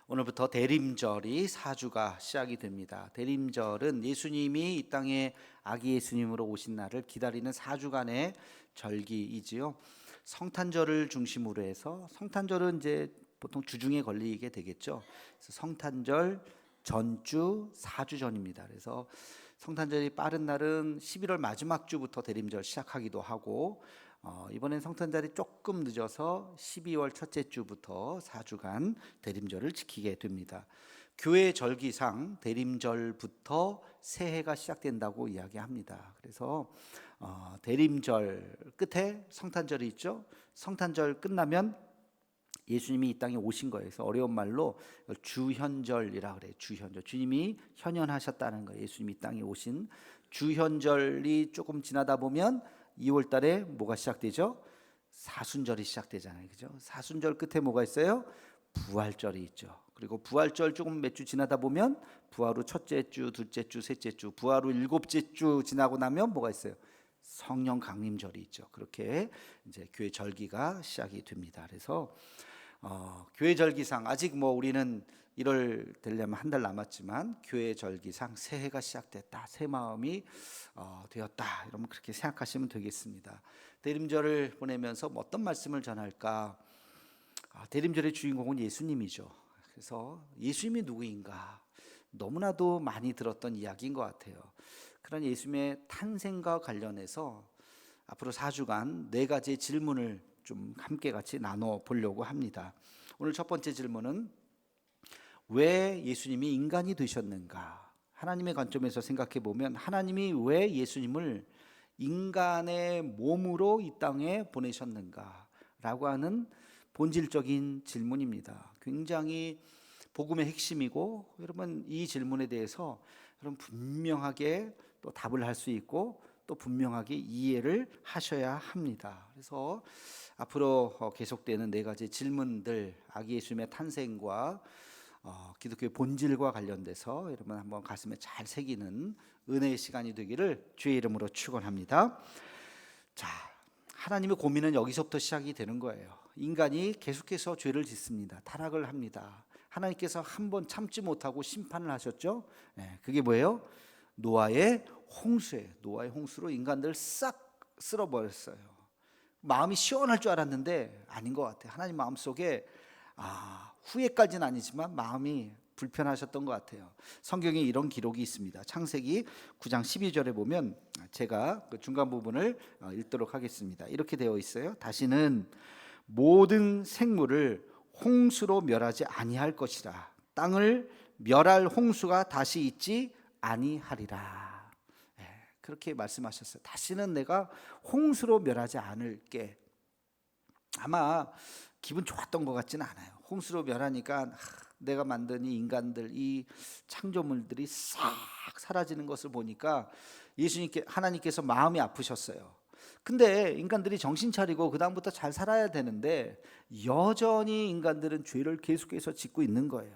오늘부터 대림절이 4주가 시작이 됩니다. 대림절은 예수님이 이 땅에 아기 예수님으로 오신 날을 기다리는 4주간의 절기이지요. 성탄절을 중심으로 해서 성탄절은 이제 보통 주중에 걸리게 되겠죠. 그래서 성탄절 전주 4주 전입니다. 그래서 성탄절이 빠른 날은 11월 마지막 주부터 대림절 시작하기도 하고 이번엔 성탄절이 조금 늦어서 12월 첫째 주부터 4주간 대림절을 지키게 됩니다. 교회 절기상 대림절부터 새해가 시작된다고 이야기합니다. 그래서 대림절 끝에 성탄절이 있죠. 성탄절 끝나면 예수님이 이 땅에 오신 거예요. 그래서 어려운 말로 주현절이라 그래요. 주현절. 주님이 현현하셨다는 거예요. 예수님이 이 땅에 오신 주현절이 조금 지나다 보면 2월 달에 뭐가 시작되죠? 사순절이 시작되잖아요. 그죠? 사순절 끝에 뭐가 있어요? 부활절이 있죠. 그리고 부활절 조금 몇 주 지나다 보면 부활 후 첫째 주, 둘째 주, 셋째 주, 부활 후 일곱째 주 지나고 나면 뭐가 있어요? 성령 강림절이 있죠. 그렇게 이제 교회 절기가 시작이 됩니다. 그래서 교회 절기상 아직 뭐 우리는 1월 되려면 한 달 남았지만 교회 절기상 새해가 시작됐다, 새 마음이 되었다, 이러면 그렇게 생각하시면 되겠습니다. 대림절을 보내면서 어떤 말씀을 전할까? 대림절의 주인공은 예수님이죠. 그래서 예수님이 누구인가 너무나도 많이 들었던 이야기인 것 같아요. 그런 예수님의 탄생과 관련해서 앞으로 4주간 4가지의 질문을 좀 함께 같이 나눠 보려고 합니다. 오늘 첫 번째 질문은 왜 예수님이 인간이 되셨는가? 하나님의 관점에서 생각해 보면 하나님이 왜 예수님을 인간의 몸으로 이 땅에 보내셨는가? 라고 하는 본질적인 질문입니다. 굉장히 복음의 핵심이고, 여러분 이 질문에 대해서 여러분 분명하게 또 답을 할 수 있고 또 분명하게 이해를 하셔야 합니다. 그래서 앞으로 계속되는 4가지 질문들, 아기 예수님의 탄생과 기독교의 본질과 관련돼서 여러분 한번 가슴에 잘 새기는 은혜의 시간이 되기를 주의 이름으로 축원합니다. 자, 하나님의 고민은 여기서부터 시작이 되는 거예요. 인간이 계속해서 죄를 짓습니다. 타락을 합니다. 하나님께서 한번 참지 못하고 심판을 하셨죠. 그게 뭐예요? 노아의 홍수예요. 노아의 홍수로 인간들을 싹 쓸어버렸어요. 마음이 시원할 줄 알았는데 아닌 것 같아요. 하나님 마음속에 후회까지는 아니지만 마음이 불편하셨던 것 같아요. 성경에 이런 기록이 있습니다. 창세기 9장 12절에 보면 제가 그 중간 부분을 읽도록 하겠습니다. 이렇게 되어 있어요. 다시는 모든 생물을 홍수로 멸하지 아니할 것이라. 땅을 멸할 홍수가 다시 있지 아니하리라. 그렇게 말씀하셨어요. 다시는 내가 홍수로 멸하지 않을게. 아마 기분 좋았던 것 같지는 않아요. 홍수로 멸하니까 내가 만든 이 인간들, 이 창조물들이 싹 사라지는 것을 보니까 하나님께서 마음이 아프셨어요. 근데 인간들이 정신 차리고 그 다음부터 잘 살아야 되는데 여전히 인간들은 죄를 계속해서 짓고 있는 거예요.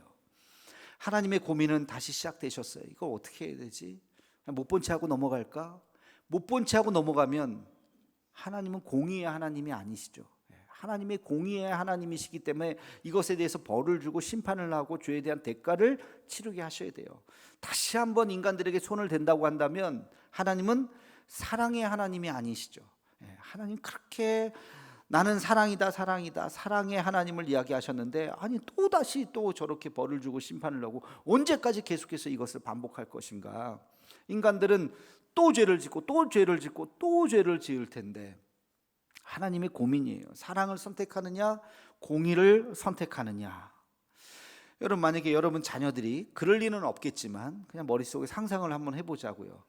하나님의 고민은 다시 시작되셨어요. 이걸 어떻게 해야 되지? 못 본 채 하고 넘어갈까? 못 본 채 하고 넘어가면 하나님은 공의의 하나님이 아니시죠. 하나님의 공의의 하나님이시기 때문에 이것에 대해서 벌을 주고 심판을 하고 죄에 대한 대가를 치르게 하셔야 돼요. 다시 한번 인간들에게 손을 댄다고 한다면 하나님은 사랑의 하나님이 아니시죠. 하나님 그렇게 나는 사랑이다, 사랑이다, 사랑의 하나님을 이야기하셨는데 아니 또다시 또 저렇게 벌을 주고 심판을 하고 언제까지 계속해서 이것을 반복할 것인가? 인간들은 또 죄를 짓고 또 죄를 짓고 또 죄를 지을 텐데 하나님의 고민이에요. 사랑을 선택하느냐, 공의를 선택하느냐. 여러분 만약에 여러분 자녀들이 그럴 리는 없겠지만 그냥 머릿속에 상상을 한번 해보자고요.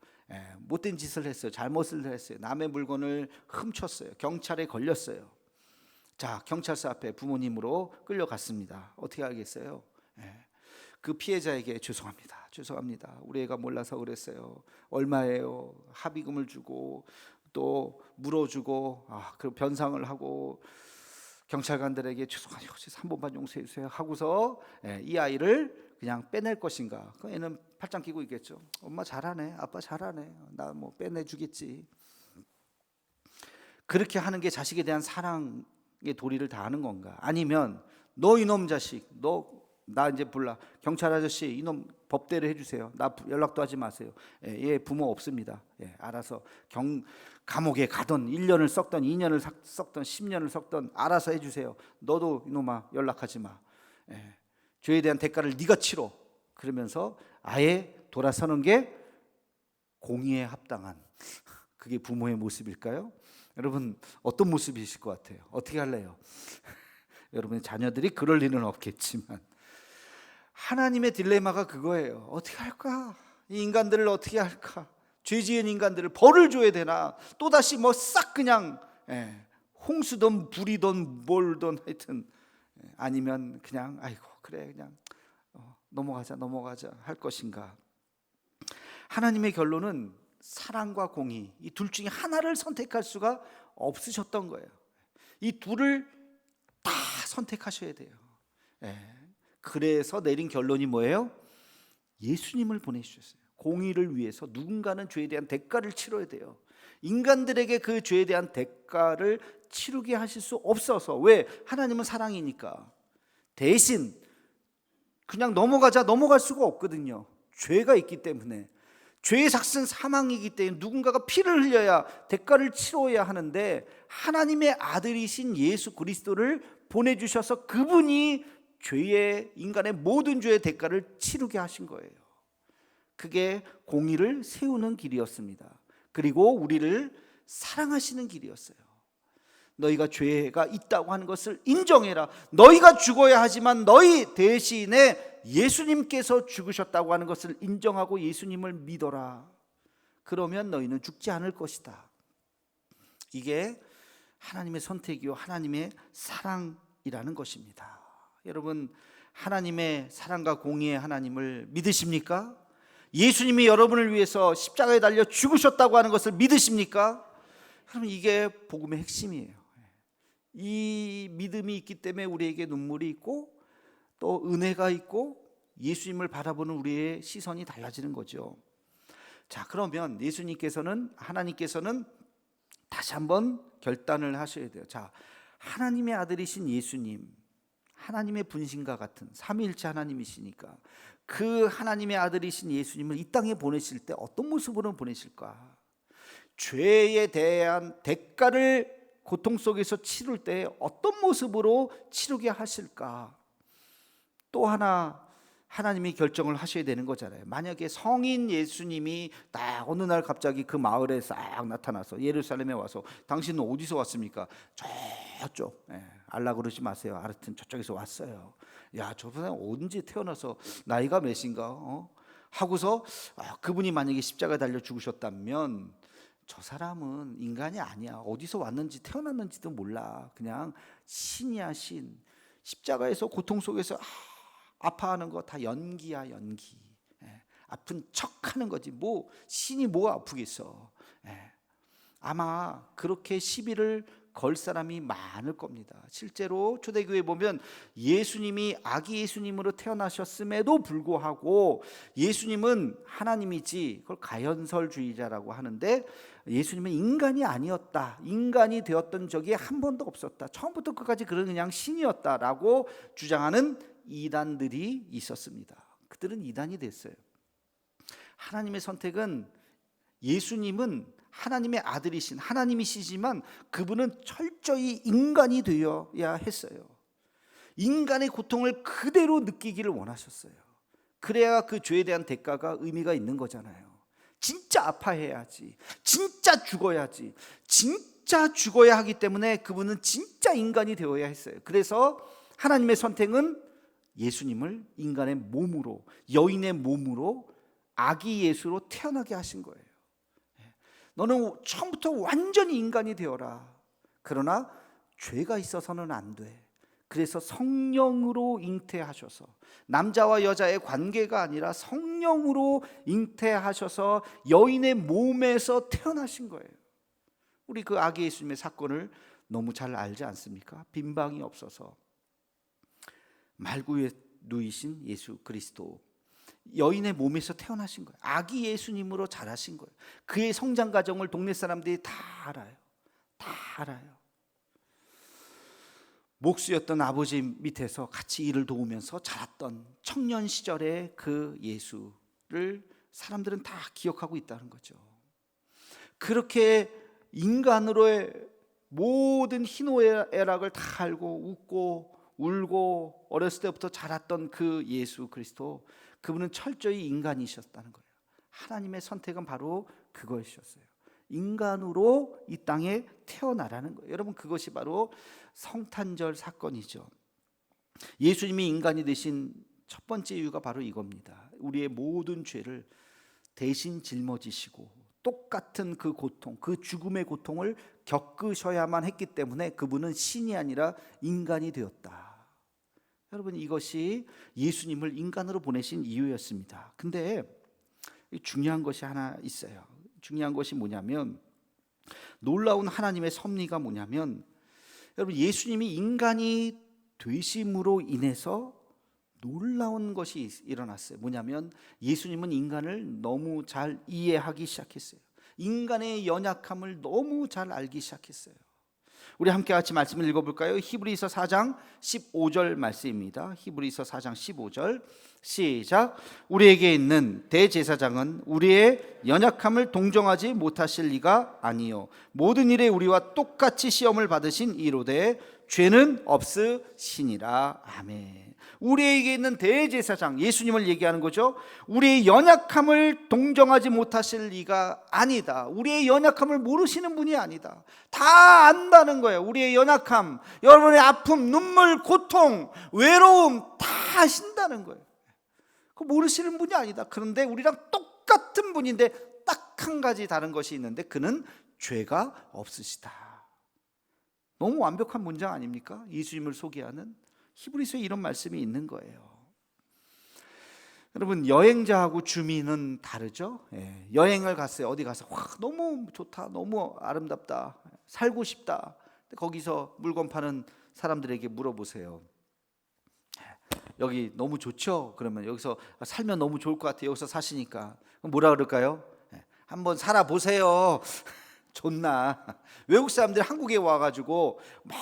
못된 짓을 했어요. 잘못을 했어요. 남의 물건을 훔쳤어요. 경찰에 걸렸어요. 자, 경찰서 앞에 부모님으로 끌려갔습니다. 어떻게 하겠어요? 그 피해자에게 죄송합니다. 우리 애가 몰라서 그랬어요. 얼마예요? 합의금을 주고 또 물어주고 그 변상을 하고 경찰관들에게 죄송해요, 한 번만 용서해 주세요 하고서 이 아이를 그냥 빼낼 것인가? 그 애는 팔짱 끼고 있겠죠. 엄마 잘하네, 아빠 잘하네, 나 뭐 빼내주겠지. 그렇게 하는 게 자식에 대한 사랑의 도리를 다하는 건가? 아니면 너 이놈 자식, 너 나 이제 불러. 경찰 아저씨, 이놈 법대로 해주세요. 나 연락도 하지 마세요. 얘 부모 없습니다. 알아서 감옥에 가던 1년을 썩던 2년을 썩던 10년을 썩던 알아서 해주세요. 너도 이놈아 연락하지 마. 죄에 대한 대가를 네가 치러. 그러면서 아예 돌아서는 게 공의에 합당한, 그게 부모의 모습일까요? 여러분 어떤 모습이실 것 같아요? 어떻게 할래요? 여러분의 자녀들이 그럴 일은 없겠지만 하나님의 딜레마가 그거예요. 어떻게 할까? 이 인간들을 어떻게 할까? 죄 지은 인간들을 벌을 줘야 되나? 또다시 뭐 싹 그냥 홍수든 불이든 뭘든 하여튼 아니면 그냥 아이고 그래 그냥 넘어가자 할 것인가? 하나님의 결론은 사랑과 공의, 이 둘 중에 하나를 선택할 수가 없으셨던 거예요. 이 둘을 다 선택하셔야 돼요. 그래서 내린 결론이 뭐예요? 예수님을 보내주셨어요. 공의를 위해서 누군가는 죄에 대한 대가를 치러야 돼요. 인간들에게 그 죄에 대한 대가를 치르게 하실 수 없어서, 왜? 하나님은 사랑이니까. 대신 그냥 넘어갈 수가 없거든요. 죄가 있기 때문에. 죄의 삭은 사망이기 때문에 누군가가 피를 흘려야 대가를 치러야 하는데, 하나님의 아들이신 예수 그리스도를 보내주셔서 그분이 인간의 모든 죄의 대가를 치르게 하신 거예요. 그게 공의를 세우는 길이었습니다. 그리고 우리를 사랑하시는 길이었어요. 너희가 죄가 있다고 하는 것을 인정해라. 너희가 죽어야 하지만 너희 대신에 예수님께서 죽으셨다고 하는 것을 인정하고 예수님을 믿어라. 그러면 너희는 죽지 않을 것이다. 이게 하나님의 선택이요 하나님의 사랑이라는 것입니다. 여러분, 하나님의 사랑과 공의의 하나님을 믿으십니까? 예수님이 여러분을 위해서 십자가에 달려 죽으셨다고 하는 것을 믿으십니까? 그러면 이게 복음의 핵심이에요. 이 믿음이 있기 때문에 우리에게 눈물이 있고 또 은혜가 있고 예수님을 바라보는 우리의 시선이 달라지는 거죠. 자, 그러면 하나님께서는 다시 한번 결단을 하셔야 돼요. 자, 하나님의 아들이신 예수님, 하나님의 분신과 같은 삼위일체 하나님이시니까 그 하나님의 아들이신 예수님을 이 땅에 보내실 때 어떤 모습으로 보내실까? 죄에 대한 대가를 고통 속에서 치를 때 어떤 모습으로 치르게 하실까? 또 하나 하나님이 결정을 하셔야 되는 거잖아요. 만약에 성인 예수님이 딱 어느 날 갑자기 그 마을에 싹 나타나서 예루살렘에 와서 당신은 어디서 왔습니까? 저쪽, 알라 그러지 마세요. 하여튼 저쪽에서 왔어요. 야, 저분은 언제 태어나서 나이가 몇인가? 하고서 그분이 만약에 십자가에 달려 죽으셨다면 저 사람은 인간이 아니야. 어디서 왔는지 태어났는지도 몰라. 그냥 신이야, 신. 십자가에서 고통 속에서 아파하는 거 다 연기야, 연기. 아픈 척하는 거지. 신이 뭐 아프겠어. 아마 그렇게 시비를 걸 사람이 많을 겁니다. 실제로 초대교회에 보면 예수님이 아기 예수님으로 태어나셨음에도 불구하고 예수님은 하나님이지, 그걸 가현설주의자라고 하는데, 예수님은 인간이 아니었다, 인간이 되었던 적이 한 번도 없었다, 처음부터 끝까지 그냥 신이었다라고 주장하는 이단들이 있었습니다. 그들은 이단이 됐어요. 하나님의 선택은, 예수님은 하나님의 아들이신 하나님이시지만 그분은 철저히 인간이 되어야 했어요. 인간의 고통을 그대로 느끼기를 원하셨어요. 그래야 그 죄에 대한 대가가 의미가 있는 거잖아요. 진짜 아파해야지, 진짜 죽어야지, 진짜 죽어야 하기 때문에 그분은 진짜 인간이 되어야 했어요. 그래서 하나님의 선택은 예수님을 인간의 몸으로, 여인의 몸으로 아기 예수로 태어나게 하신 거예요. 너는 처음부터 완전히 인간이 되어라. 그러나 죄가 있어서는 안 돼. 그래서 성령으로 잉태하셔서, 남자와 여자의 관계가 아니라 성령으로 잉태하셔서 여인의 몸에서 태어나신 거예요. 우리 그 아기 예수님의 사건을 너무 잘 알지 않습니까? 빈방이 없어서 말구에 누이신 예수 그리스도, 여인의 몸에서 태어나신 거예요. 아기 예수님으로 자라신 거예요. 그의 성장 과정을 동네 사람들이 다 알아요. 다 알아요. 목수였던 아버지 밑에서 같이 일을 도우면서 자랐던 청년 시절의 그 예수를 사람들은 다 기억하고 있다는 거죠. 그렇게 인간으로의 모든 희노애락을 다 알고 웃고 울고 어렸을 때부터 자랐던 그 예수 그리스도, 그분은 철저히 인간이셨다는 거예요. 하나님의 선택은 바로 그것이었어요. 인간으로 이 땅에 태어나라는 거예요. 여러분, 그것이 바로 성탄절 사건이죠. 예수님이 인간이 되신 첫 번째 이유가 바로 이겁니다. 우리의 모든 죄를 대신 짊어지시고 똑같은 그 고통, 그 죽음의 고통을 겪으셔야만 했기 때문에 그분은 신이 아니라 인간이 되었다. 여러분, 이것이 예수님을 인간으로 보내신 이유였습니다. 근데 중요한 것이 하나 있어요. 중요한 것이 뭐냐면, 놀라운 하나님의 섭리가 뭐냐면, 여러분, 예수님이 인간이 되심으로 인해서 놀라운 것이 일어났어요. 뭐냐면 예수님은 인간을 너무 잘 이해하기 시작했어요. 인간의 연약함을 너무 잘 알기 시작했어요. 우리 함께 같이 말씀을 읽어볼까요? 히브리서 4장 15절 말씀입니다. 히브리서 4장 15절 시작. 우리에게 있는 대제사장은 우리의 연약함을 동정하지 못하실 리가 아니요 모든 일에 우리와 똑같이 시험을 받으신 이로되 죄는 없으시니라. 아멘. 우리에게 있는 대제사장, 예수님을 얘기하는 거죠. 우리의 연약함을 동정하지 못하실 리가 아니다. 우리의 연약함을 모르시는 분이 아니다. 다 안다는 거예요. 우리의 연약함, 여러분의 아픔, 눈물, 고통, 외로움 다 아신다는 거예요. 그 모르시는 분이 아니다. 그런데 우리랑 똑같은 분인데 딱 한 가지 다른 것이 있는데 그는 죄가 없으시다. 너무 완벽한 문장 아닙니까? 예수님을 소개하는 히브리서에 이런 말씀이 있는 거예요. 여러분, 여행자하고 주민은 다르죠? 여행을 갔어요. 어디 가서 와, 너무 좋다, 너무 아름답다, 살고 싶다. 거기서 물건 파는 사람들에게 물어보세요. 여기 너무 좋죠? 그러면 여기서 살면 너무 좋을 것 같아요. 여기서 사시니까. 뭐라 그럴까요? 한번 살아보세요. 좋나? 외국 사람들이 한국에 와가지고 막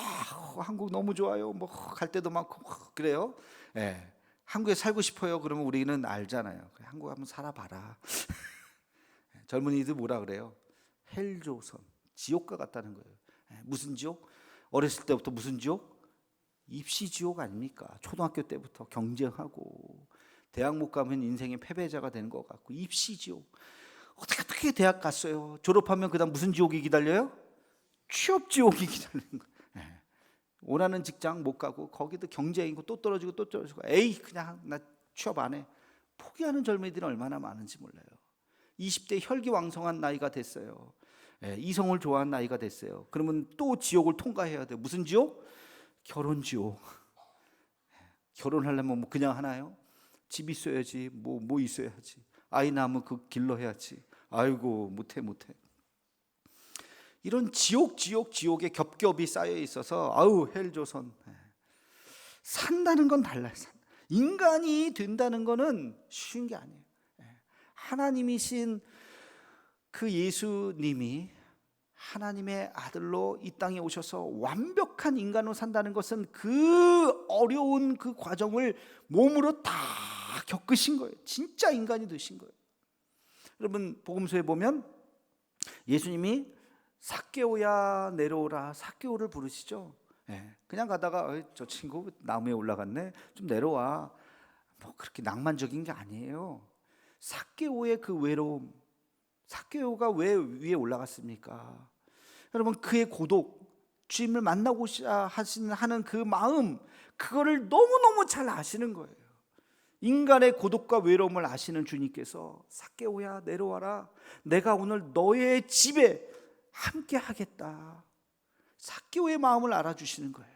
한국 너무 좋아요. 뭐 갈 때도 많고 그래요. 한국에 살고 싶어요. 그러면 우리는 알잖아요. 한국 한번 살아봐라. 젊은이들 뭐라 그래요? 헬조선, 지옥과 같다는 거예요. 무슨 지옥? 어렸을 때부터 무슨 지옥? 입시 지옥 아닙니까? 초등학교 때부터 경쟁하고 대학 못 가면 인생의 패배자가 되는 것 같고 입시 지옥. 어떻게 대학 갔어요? 졸업하면 그다음 무슨 지옥이 기다려요? 취업 지옥이 기다리는 거예요. 원하는 직장 못 가고 거기도 경쟁이고 또 떨어지고 또 떨어지고 에이 그냥 나 취업 안 해. 포기하는 젊은이들이 얼마나 많은지 몰라요. 20대 혈기왕성한 나이가 됐어요. 이성을 좋아하는 나이가 됐어요. 그러면 또 지옥을 통과해야 돼요. 무슨 지옥? 결혼 지옥. 결혼하려면 뭐 그냥 하나요? 집 있어야지, 뭐 있어야지, 아이 낳으면 그 길러야지. 아이고 못해. 이런 지옥의 겹겹이 쌓여 있어서 아우 헬조선. 산다는 건 달라요. 인간이 된다는 거는 쉬운 게 아니에요. 하나님이신 그 예수님이 하나님의 아들로 이 땅에 오셔서 완벽한 인간으로 산다는 것은 그 어려운 그 과정을 몸으로 다 겪으신 거예요. 진짜 인간이 되신 거예요. 여러분, 복음서에 보면 예수님이 삭개오야 내려오라, 삭개오를 부르시죠. 그냥 가다가 저 친구 나무에 올라갔네, 좀 내려와, 뭐 그렇게 낭만적인 게 아니에요. 삭개오의 그 외로움, 삭개오가 왜 위에 올라갔습니까? 여러분, 그의 고독, 주님을 만나고자 하는 그 마음, 그거를 너무너무 잘 아시는 거예요. 인간의 고독과 외로움을 아시는 주님께서 삭개오야 내려와라, 내가 오늘 너의 집에 함께 하겠다. 삭개오의 마음을 알아주시는 거예요.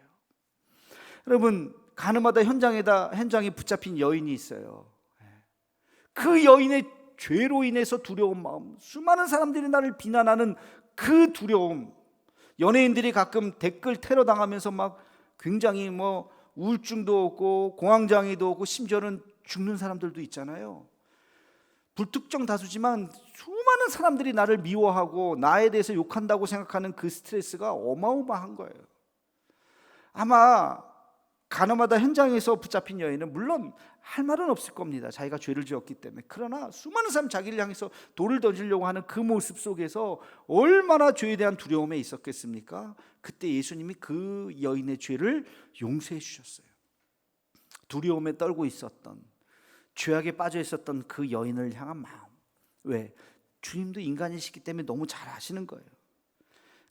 여러분, 가늠하다 현장에 붙잡힌 여인이 있어요. 그 여인의 죄로 인해서 두려운 마음, 수많은 사람들이 나를 비난하는 그 두려움, 연예인들이 가끔 댓글 테러 당하면서 막 굉장히 뭐 우울증도 오고 공황장애도 오고 심지어는 죽는 사람들도 있잖아요. 불특정 다수지만 수많은 사람들이 나를 미워하고 나에 대해서 욕한다고 생각하는 그 스트레스가 어마어마한 거예요. 아마 가나마다 현장에서 붙잡힌 여인은 물론 할 말은 없을 겁니다. 자기가 죄를 지었기 때문에. 그러나 수많은 사람 자기를 향해서 돌을 던지려고 하는 그 모습 속에서 얼마나 죄에 대한 두려움에 있었겠습니까? 그때 예수님이 그 여인의 죄를 용서해 주셨어요. 두려움에 떨고 있었던, 죄악에 빠져 있었던 그 여인을 향한 마음. 왜? 주님도 인간이시기 때문에 너무 잘 아시는 거예요.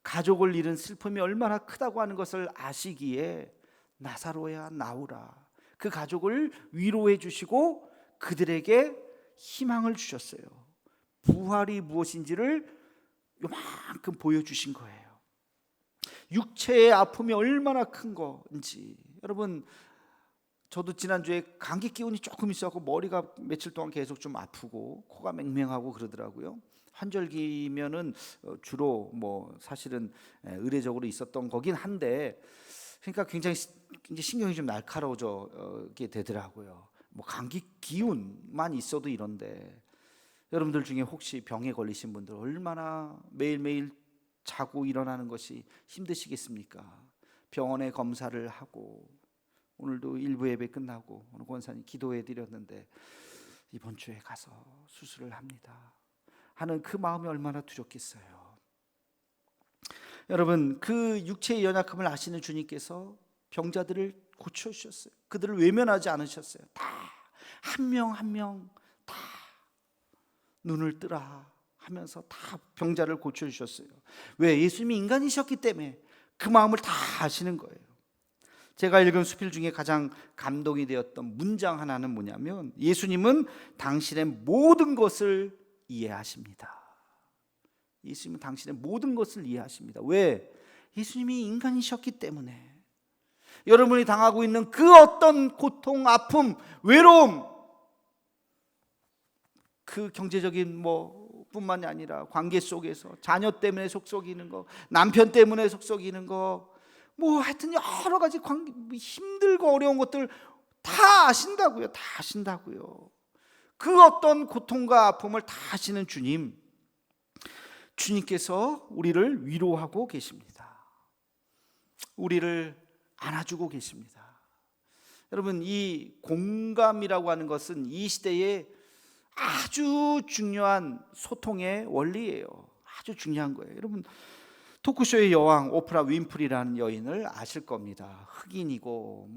가족을 잃은 슬픔이 얼마나 크다고 하는 것을 아시기에 나사로야 나오라, 그 가족을 위로해 주시고 그들에게 희망을 주셨어요. 부활이 무엇인지를 요만큼 보여주신 거예요. 육체의 아픔이 얼마나 큰 건지. 여러분, 저도 지난주에 감기 기운이 조금 있어서 머리가 며칠 동안 계속 좀 아프고 코가 맹맹하고 그러더라고요. 환절기면은 주로 뭐 사실은 의례적으로 있었던 거긴 한데, 그러니까 굉장히 이제 신경이 좀 날카로워지게 되더라고요. 뭐 감기 기운만 있어도 이런데, 여러분들 중에 혹시 병에 걸리신 분들 얼마나 매일매일 자고 일어나는 것이 힘드시겠습니까? 병원에 검사를 하고, 오늘도 일부 예배 끝나고 오늘 권사님 기도해 드렸는데 이번 주에 가서 수술을 합니다 하는 그 마음이 얼마나 두렵겠어요. 여러분, 그 육체의 연약함을 아시는 주님께서 병자들을 고쳐주셨어요. 그들을 외면하지 않으셨어요. 다 한 명 한 명 다 눈을 뜨라 하면서 다 병자를 고쳐주셨어요. 왜? 예수님이 인간이셨기 때문에 그 마음을 다 아시는 거예요. 제가 읽은 수필 중에 가장 감동이 되었던 문장 하나는 뭐냐면, 예수님은 당신의 모든 것을 이해하십니다. 예수님은 당신의 모든 것을 이해하십니다. 왜? 예수님이 인간이셨기 때문에. 여러분이 당하고 있는 그 어떤 고통, 아픔, 외로움, 그 경제적인 뭐 뿐만이 아니라 관계 속에서 자녀 때문에 속썩이는 거, 남편 때문에 속썩이는 거, 뭐 하여튼 여러 가지 힘들고 어려운 것들 다 아신다고요. 다 아신다고요. 그 어떤 고통과 아픔을 다 아시는 주님, 주님께서 우리를 위로하고 계십니다. 우리를 안아주고 계십니다. 여러분, 이 공감이라고 하는 것은 이 시대에 아주 중요한 소통의 원리예요. 아주 중요한 거예요. 여러분, 토크쇼의 여왕 오프라 윈프리라는 여인을 아실 겁니다. 흑인이고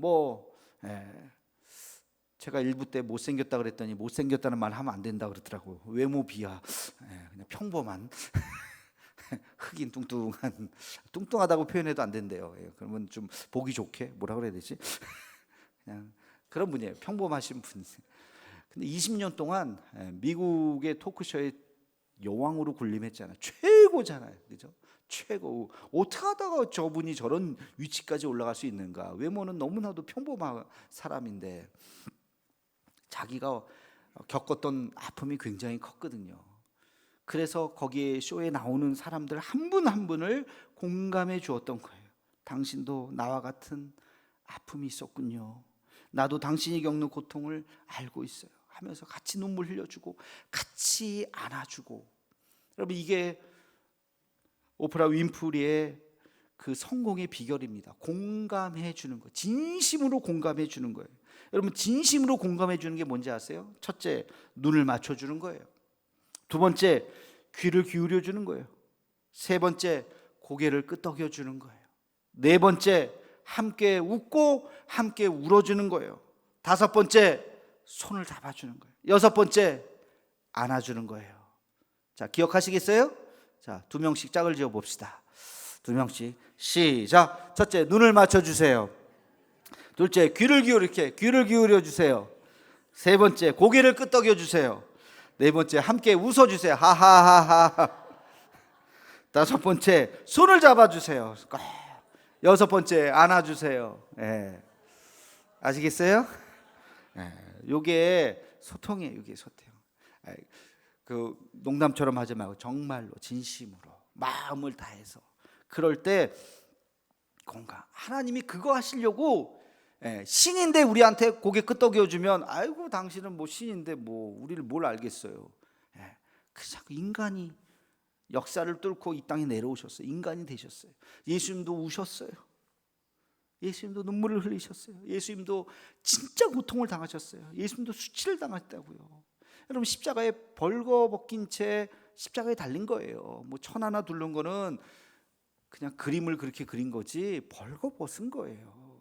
제가 일부 때 못생겼다 그랬더니 못생겼다는 말 하면 안 된다 그러더라고요. 외모 비하, 그냥 평범한 흑인 뚱뚱하다고 표현해도 안 된대요. 그러면 좀 보기 좋게 뭐라 그래야 되지? 그냥 그런 분이에요. 평범하신 분. 근데 20년 동안 미국의 토크쇼의 여왕으로 군림했잖아요. 최고잖아요, 그죠? 최고. 어떻게 하다가 저분이 저런 위치까지 올라갈 수 있는가? 외모는 너무나도 평범한 사람인데 자기가 겪었던 아픔이 굉장히 컸거든요. 그래서 거기에 쇼에 나오는 사람들 한 분 한 분을 공감해 주었던 거예요. 당신도 나와 같은 아픔이 있었군요. 나도 당신이 겪는 고통을 알고 있어요 하면서 같이 눈물 흘려주고 같이 안아주고. 여러분, 이게 오프라 윈프리의 그 성공의 비결입니다. 공감해 주는 거, 진심으로 공감해 주는 거예요. 여러분, 진심으로 공감해 주는 게 뭔지 아세요? 첫째, 눈을 맞춰 주는 거예요. 두 번째, 귀를 기울여 주는 거예요. 세 번째, 고개를 끄덕여 주는 거예요. 네 번째, 함께 웃고 함께 울어주는 거예요. 다섯 번째, 손을 잡아주는 거예요. 여섯 번째, 안아주는 거예요. 자, 기억하시겠어요? 자, 2명씩 짝을 지어 봅시다. 2명씩 시작. 첫째, 눈을 맞춰주세요. 둘째, 귀를 기울여 주세요. 세 번째, 고개를 끄덕여 주세요. 네 번째, 함께 웃어주세요. 하하하하. 다섯 번째, 손을 잡아주세요. 여섯 번째, 안아주세요. 아시겠어요? 요게 소통이에요. 요게 소통. 그 농담처럼 하지 말고 정말로 진심으로 마음을 다해서 그럴 때 공감. 하나님이 그거 하시려고 신인데 우리한테 고개 끄덕여 주면 아이고 당신은 뭐 신인데 뭐 우리를 뭘 알겠어요. 그냥 인간이 역사를 뚫고 이 땅에 내려오셨어요. 인간이 되셨어요. 예수님도 우셨어요. 예수님도 눈물을 흘리셨어요. 예수님도 진짜 고통을 당하셨어요. 예수님도 수치를 당했다고요. 여러분, 십자가에 벌거벗긴 채 십자가에 달린 거예요. 뭐 천 하나 둘른 거는 그냥 그림을 그렇게 그린 거지 벌거벗은 거예요.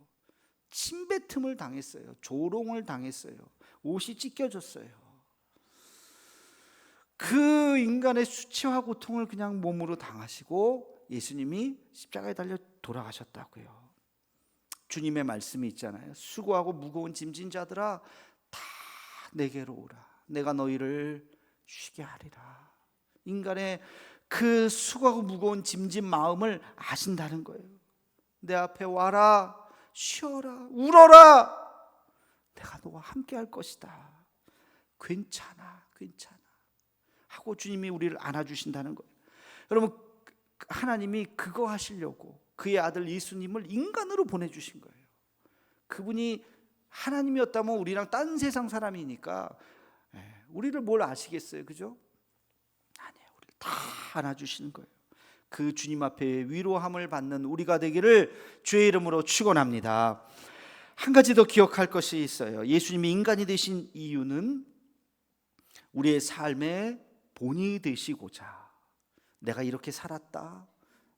침뱉음을 당했어요. 조롱을 당했어요. 옷이 찢겨졌어요. 그 인간의 수치와 고통을 그냥 몸으로 당하시고 예수님이 십자가에 달려 돌아가셨다고요. 주님의 말씀이 있잖아요. 수고하고 무거운 짐진 자들아 다 내게로 오라. 내가 너희를 쉬게 하리라. 인간의 그 수고하고 무거운 짐진 마음을 아신다는 거예요. 내 앞에 와라. 쉬어라. 울어라. 내가 너와 함께 할 것이다. 괜찮아. 괜찮아. 하고 주님이 우리를 안아주신다는 거예요. 여러분, 하나님이 그거 하시려고 그의 아들 예수님을 인간으로 보내주신 거예요. 그분이 하나님이었다면 우리랑 딴 세상 사람이니까 우리를 뭘 아시겠어요? 그죠? 아니에요. 우리를 다 안아주시는 거예요. 그 주님 앞에 위로함을 받는 우리가 되기를 주의 이름으로 축원합니다. 한 가지 더 기억할 것이 있어요. 예수님이 인간이 되신 이유는 우리의 삶의 본이 되시고자, 내가 이렇게 살았다,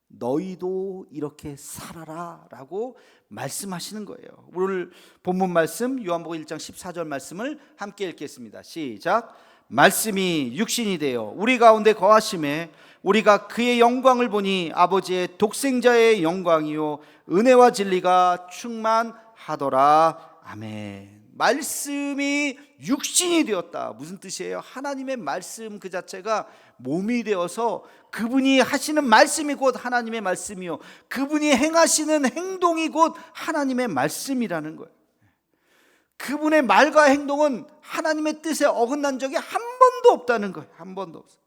너희도 이렇게 살아라 라고 말씀하시는 거예요. 오늘 본문 말씀 요한복음 1장 14절 말씀을 함께 읽겠습니다. 시작. 말씀이 육신이 되어 우리 가운데 거하심에 우리가 그의 영광을 보니 아버지의 독생자의 영광이요 은혜와 진리가 충만하더라. 아멘. 말씀이 육신이 되었다. 무슨 뜻이에요? 하나님의 말씀 그 자체가 몸이 되어서 그분이 하시는 말씀이 곧 하나님의 말씀이요 그분이 행하시는 행동이 곧 하나님의 말씀이라는 거예요. 그분의 말과 행동은 하나님의 뜻에 어긋난 적이 한 번도 없다는 거예요. 한 번도 없어요.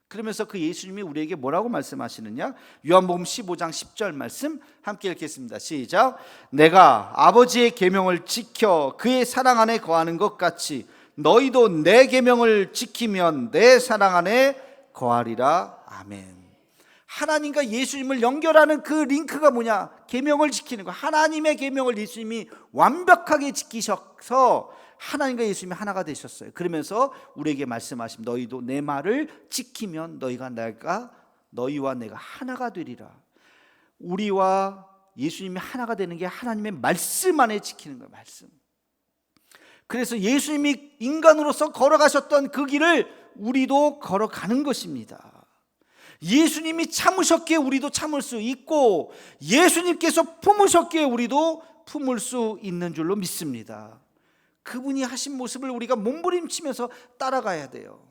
그러면서 그 예수님이 우리에게 뭐라고 말씀하시느냐? 요한복음 15장 10절 말씀 함께 읽겠습니다. 시작. 내가 아버지의 계명을 지켜 그의 사랑 안에 거하는 것 같이 너희도 내 계명을 지키면 내 사랑 안에 거하리라. 아멘. 하나님과 예수님을 연결하는 그 링크가 뭐냐? 계명을 지키는 거. 하나님의 계명을 예수님이 완벽하게 지키셔서 하나님과 예수님이 하나가 되셨어요. 그러면서 우리에게 말씀하심, 너희도 내 말을 지키면 너희와 내가 하나가 되리라. 우리와 예수님이 하나가 되는 게 하나님의 말씀 안에 지키는 거예요. 말씀. 그래서 예수님이 인간으로서 걸어가셨던 그 길을 우리도 걸어가는 것입니다. 예수님이 참으셨기에 우리도 참을 수 있고 예수님께서 품으셨기에 우리도 품을 수 있는 줄로 믿습니다. 그분이 하신 모습을 우리가 몸부림치면서 따라가야 돼요.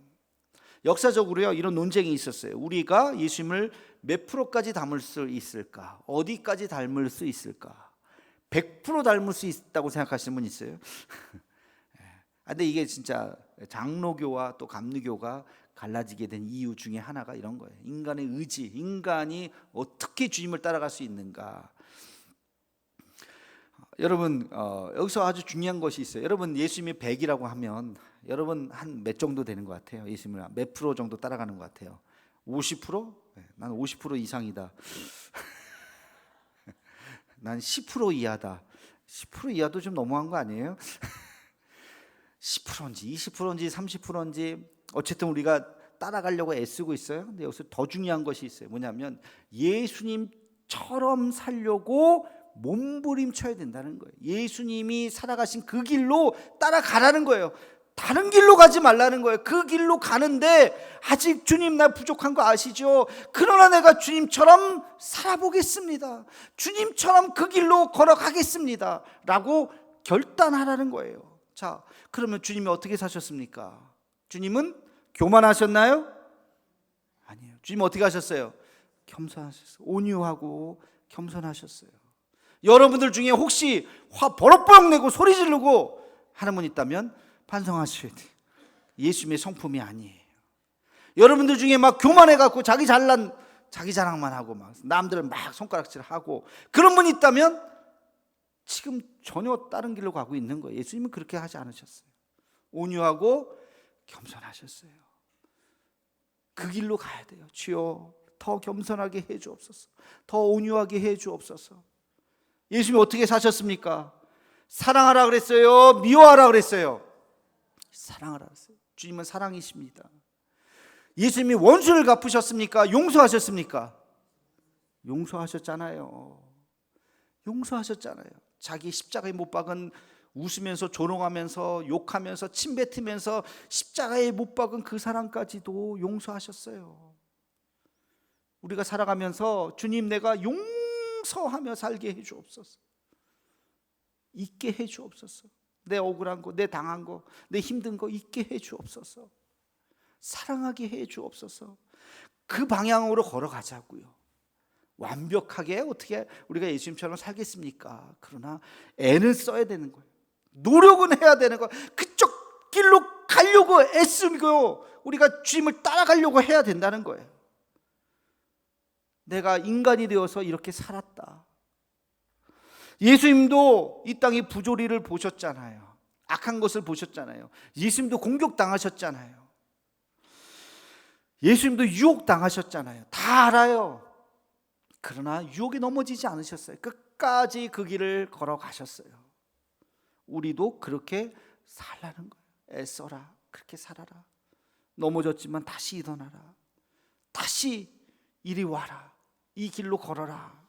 역사적으로요 이런 논쟁이 있었어요. 우리가 예수님을 몇 프로까지 닮을 수 있을까? 어디까지 닮을 수 있을까? 100% 닮을 수 있다고 생각하시는 분 있어요? 근데 이게 진짜 장로교와 또 감리교가 갈라지게 된 이유 중에 하나가 이런 거예요. 인간의 의지, 인간이 어떻게 주님을 따라갈 수 있는가. 여러분 여기서 아주 중요한 것이 있어요. 여러분 예수님이 100이라고 하면 여러분 한 몇 정도 되는 것 같아요? 예수님을 몇 프로 정도 따라가는 것 같아요? 50%? 난 50% 이상이다. 난 10% 이하다. 10% 이하도 좀 너무한 거 아니에요? 10%인지 20%인지 30%인지 어쨌든 우리가 따라가려고 애쓰고 있어요. 근데 여기서 더 중요한 것이 있어요. 뭐냐면 예수님처럼 살려고 몸부림쳐야 된다는 거예요. 예수님이 살아가신 그 길로 따라가라는 거예요. 다른 길로 가지 말라는 거예요. 그 길로 가는데 아직 주님 나 부족한 거 아시죠? 그러나 내가 주님처럼 살아보겠습니다. 주님처럼 그 길로 걸어가겠습니다 라고 결단하라는 거예요. 자, 그러면 주님이 어떻게 사셨습니까? 주님은 교만하셨나요? 아니에요. 주님 어떻게 하셨어요? 겸손하셨어요. 온유하고 겸손하셨어요. 여러분들 중에 혹시 화 버럭버럭 내고 소리 지르고 하는 분 있다면 반성하셔야 돼요. 예수님의 성품이 아니에요. 여러분들 중에 막 교만해갖고 자기 자랑만 하고 막 남들을 막 손가락질하고 그런 분 있다면 지금 전혀 다른 길로 가고 있는 거예요. 예수님은 그렇게 하지 않으셨어요. 온유하고 겸손하셨어요. 그 길로 가야 돼요. 주여 더 겸손하게 해 주옵소서. 더 온유하게 해 주옵소서. 예수님이 어떻게 사셨습니까? 사랑하라 그랬어요? 미워하라 그랬어요? 사랑하라 그랬어요. 주님은 사랑이십니다. 예수님이 원수를 갚으셨습니까? 용서하셨습니까? 용서하셨잖아요. 용서하셨잖아요. 자기 십자가에 못 박은, 웃으면서 조롱하면서 욕하면서 침뱉으면서 십자가에 못 박은 그 사람까지도 용서하셨어요. 우리가 살아가면서 주님, 내가 용서하며 살게 해 주옵소서. 잊게 해 주옵소서. 내 억울한 거, 내 당한 거, 내 힘든 거 잊게 해 주옵소서. 사랑하게 해 주옵소서. 그 방향으로 걸어가자고요. 완벽하게 어떻게 우리가 예수님처럼 살겠습니까? 그러나 애는 써야 되는 거예요. 노력은 해야 되는 거예요. 그쪽 길로 가려고 애쓰고 우리가 주님을 따라가려고 해야 된다는 거예요. 내가 인간이 되어서 이렇게 살았다. 예수님도 이 땅의 부조리를 보셨잖아요. 악한 것을 보셨잖아요. 예수님도 공격당하셨잖아요. 예수님도 유혹당하셨잖아요. 다 알아요. 그러나 유혹에 넘어지지 않으셨어요. 끝까지 그 길을 걸어가셨어요. 우리도 그렇게 살라는 거예요. 애써라. 그렇게 살아라. 넘어졌지만 다시 일어나라. 다시 이리 와라. 이 길로 걸어라.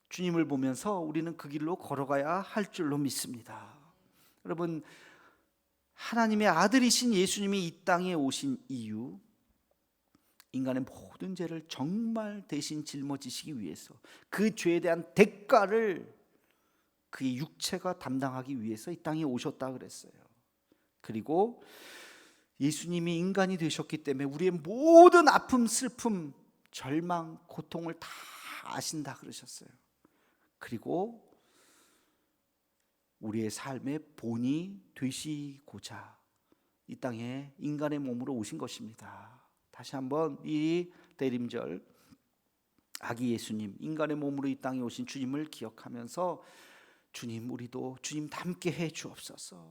주님을 보면서 우리는 그 길로 걸어가야 할 줄로 믿습니다. 여러분, 하나님의 아들이신 예수님이 이 땅에 오신 이유, 인간의 모든 죄를 정말 대신 짊어지시기 위해서, 그 죄에 대한 대가를 그의 육체가 담당하기 위해서 이 땅에 오셨다 그랬어요. 그리고 예수님이 인간이 되셨기 때문에 우리의 모든 아픔, 슬픔, 절망, 고통을 다 아신다 그러셨어요. 그리고 우리의 삶의 본이 되시고자 이 땅에 인간의 몸으로 오신 것입니다. 다시 한번 이 대림절, 아기 예수님, 인간의 몸으로 이 땅에 오신 주님을 기억하면서 주님, 우리도 주님 닮게 해 주옵소서.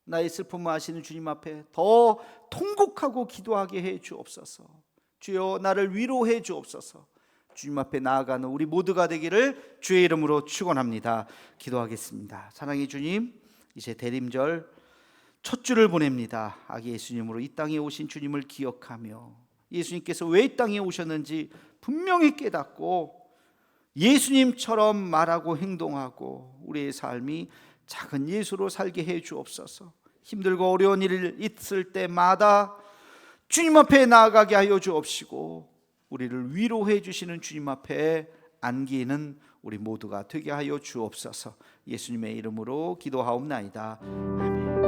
나의 슬픔을 아시는 주님 앞에 더 통곡하고 기도하게 해 주옵소서. 주여, 나를 위로해 주옵소서. 주님 앞에 나아가는 우리 모두가 되기를 주의 이름으로 축원합니다. 기도하겠습니다. 사랑의 주님, 이제 대림절 첫 주를 보냅니다. 아기 예수님으로 이 땅에 오신 주님을 기억하며 예수님께서 왜 이 땅에 오셨는지 분명히 깨닫고 예수님처럼 말하고 행동하고 우리의 삶이 작은 예수로 살게 해 주옵소서. 힘들고 어려운 일 있을 때마다 주님 앞에 나아가게 하여 주옵시고 우리를 위로해 주시는 주님 앞에 안기는 우리 모두가 되게 하여 주옵소서. 예수님의 이름으로 기도하옵나이다. 아멘.